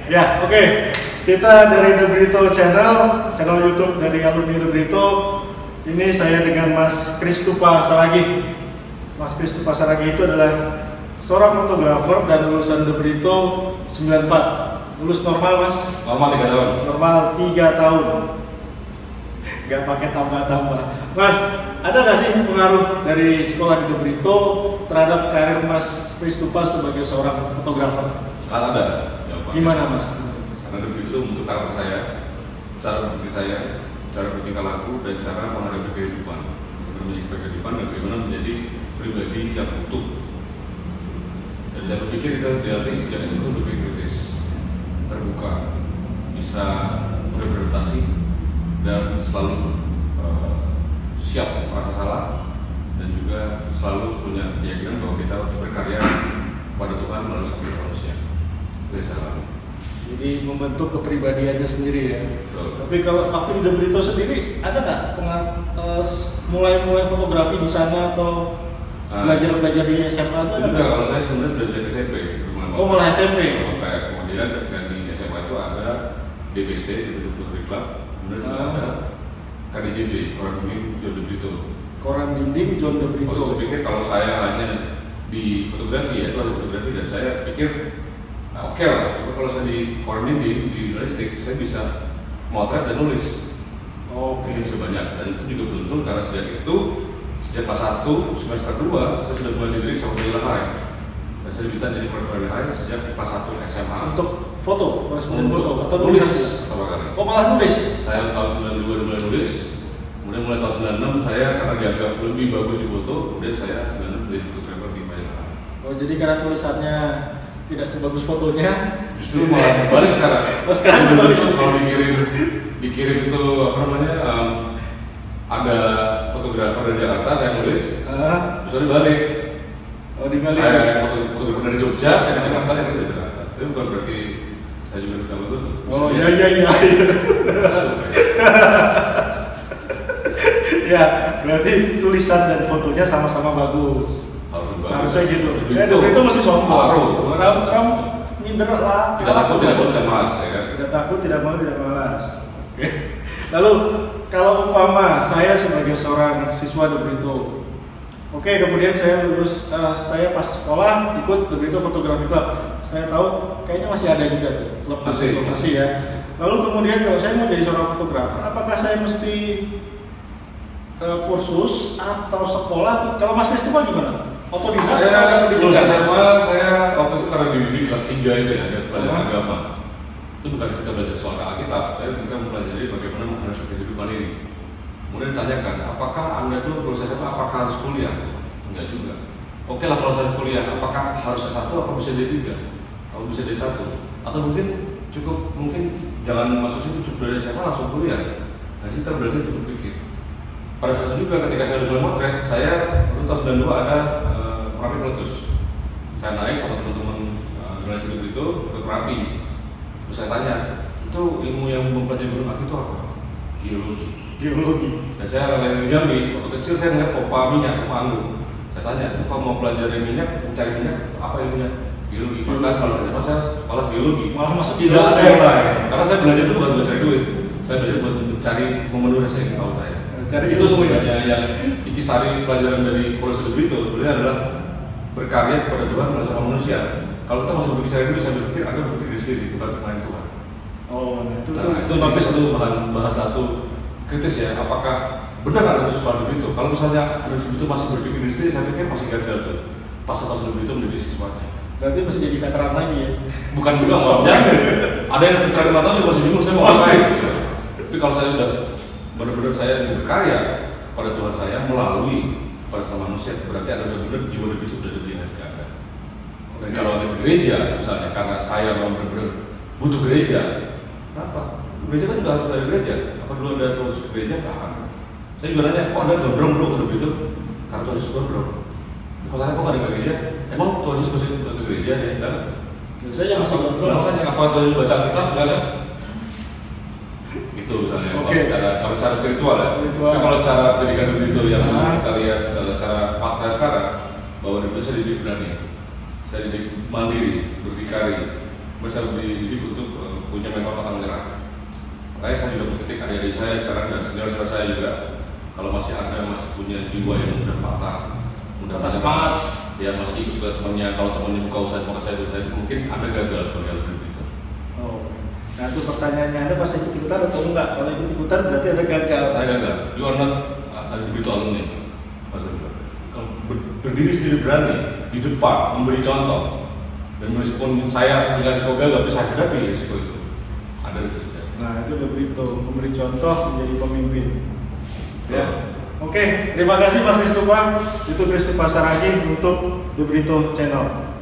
Ya, oke. Kita dari The Brito channel YouTube dari alumni The Brito. Ini saya dengan Mas Kristupa Saragih. Mas Kristupa Saragih itu adalah seorang fotografer dan lulusan The Brito 94. Lulus normal, Mas? Normal 3 tahun. Normal 3 tahun. Gak pakai tambah-tambah. Mas, ada nggak sih pengaruh dari sekolah di The Brito terhadap karir Mas Kristupa sebagai seorang fotografer? Sangat ada. Gimana, Mas? Karena The Brito itu untuk karakter saya, cara berpikir saya, cara bertingkah laku, dan cara menghadapi kehidupan. Menghadapi kehidupan dan bagaimana menjadi pribadi yang utuh. Dan saya berpikir kita dilatih sejak SMP berpikir kritis, terbuka, bisa beradaptasi, dan selalu siap merasa salah, dan juga selalu punya keyakinan bahwa kita berkarya pada Tuhan melalui satu manusia. Itu yang saya alami. Jadi membentuk kepribadiannya sendiri ya. Betul. Tapi kalau waktu di The Brito sendiri ada nggak mulai fotografi di sana atau belajar di SMA itu ada? Enggak, kalau saya sebenarnya sudah sejak SMP. Oh, malah SMP. Kemudian di SMA itu ada DBC, Deputy Photography Club. Kemudian juga ada KDJB, Koran Dinding John The Brito. Koran Dinding John The Brito. Saya pikir kalau saya hanya di fotografi, ya itu ada fotografi, dan saya pikir oke lah. Coba kalau saya di Koran Dinding, di jurnalistik, saya bisa motret dan nulis. Bisa banyak, dan itu juga beruntung karena sejak kelas 1 semester 2 saya sudah mulai dilirik sama Nila Hari. Dan saya diminta jadi koresponden Hari sejak kelas 1 SMA. Untuk foto, koresponden foto atau nulis nulis? pertama kali. Oh, malah nulis? Saya tahun 92 mulai nulis. Kemudian mulai tahun 96 saya karena dianggap lebih bagus di foto, kemudian saya 96 menjadi fotografer di Majalah. Oh, jadi karena tulisannya tidak sebagus fotonya, justru malah balik sekarang. Oh, sekarang balik. Kalau dikirim itu apa namanya, ada fotografer dari Jakarta, saya nulis, terus dibalik. Oh, dibalik. Saya fotografer dari Jogja, saya dari Jakarta, yang dari Jakarta. Itu bukan berarti saya juga bisa bagus. Oh, iya. Ya, berarti tulisan dan fotonya sama-sama bagus. Harusnya gitu. Itu masih sombong. Orang minder lah. Tidak takut, tidak malas, ya kan? Tidak takut, tidak mau, tidak malas. Oke. Lalu kalau umpama saya sebagai seorang siswa The Brito, oke, kemudian saya lulus, saya pas sekolah ikut The Brito Photography Club. Saya tahu kayaknya masih ada juga tuh klub masih ya. Lalu kemudian kalau saya mau jadi seorang fotografer, apakah saya mesti kursus atau sekolah? Kalau Mas Kristupa gimana? Otodidak? Saya lulus SMA, saya waktu itu karena dididik kelas 3 itu ya, ada pelajaran agama. Itu bukan kita belajar soal Alkitab, kita mempelajari bagaimana menghadapi kehidupan ini. Kemudian ditanyakan, apakah Anda itu lulus SMA, apakah harus kuliah? Enggak juga. Oke lah kalau saya kuliah, apakah harus S1 atau bisa D3? Kalau bisa D1, atau mungkin jangan masuk situ, cukup dari SMA langsung kuliah. Nah kita berarti untuk berpikir. Pada saat itu juga ketika saya mulai motret, saya tahun 92 ada Merapi Meletus. Saya naik sama teman-teman jurnalistik itu ke Merapi. Terus saya tanya, itu ilmu yang mempelajari gunung api itu apa? Geologi. Dan saya lahir di Jambi. Waktu kecil saya melihat pompa minyak, pompa anggur. Saya tanya, itu kalau mau pelajari minyak, mencari minyak, apa ilmunya? Geologi. Maka selalu saya malah geologi. Malah masuk tidak ada yang lain. Karena saya belajar itu bukan mencari duit. Saya belajar buat mencari memenuhi rasa ingin tahu saya. Itu sebenarnya yang intisari pelajaran dari Polres The Brito sebenarnya adalah berkarya kepada Tuhan melalui sama manusia. Kalau kita masih berbicara dulu, saya berpikir agar berpikir diri sendiri, bukan terkait Tuhan. Itu bagus, itu bahan satu kritis ya. Apakah benar ada itu sekolah The Brito? Kalau misalnya ada The Brito masih berpikir diri sendiri, saya pikir masih gagal tuh. Tas-tas The Brito menjadi siswanya. Berarti masih jadi veteran lagi ya? Bukan juga, maksudnya ada yang veteran 5 tahun juga masih bingung saya mau ngapain. Tapi kalau saya udah benar-benar saya berkarya pada Tuhan saya melalui pada sama manusia, berarti ada benar-benar jiwa lebih itu sudah diperlihatkan. Dan kalau ada di gereja misalnya, karena saya memang benar-benar butuh gereja, kenapa? Gereja kan juga harus ada gereja. Apa dulu ada terus ke gereja? Kan? Saya juga nanya, kok ada gondrong dulu ke begitu? Karena Tuhan Yesus gondrong. Kalau saya kok nggak ada ke gereja? Emang Tuhan Yesus masih ke gereja ya? Kan? Saya masih gondrong. Apa Tuhan Yesus baca Alkitab? Enggak kan? Itu misalnya kalau secara spiritual ya. Tapi kalau secara pendidikan begitu yang kita lihat secara fakta sekarang, bahwa di saya dididik berani, saya dididik mandiri, berdikari, saya dididik untuk Makanya saya juga mengkritik adik-adik saya sekarang dan senior-senior saya juga, kalau masih punya jiwa yang mudah patah, mudah semangat, ya masih ikut temannya. Kalau temannya buka usaha maka saya mungkin Anda gagal sebagai alumni itu. Oh, nah itu pertanyaannya, Anda pas ikut-ikutan atau enggak? Kalau ikut-ikutan berarti Anda gagal. Saya gagal. You are not begitu alumni. Kalau berdiri sendiri berani di depan memberi contoh, dan meskipun saya punya risiko gagal, tapi saya hadapi risiko itu. Ada risiko. Nah itu udah berhitung, memberi contoh menjadi pemimpin. Ya. Oke, terima kasih Mas Kristofa. Itu Kristofa Saragih untuk The Brito Channel.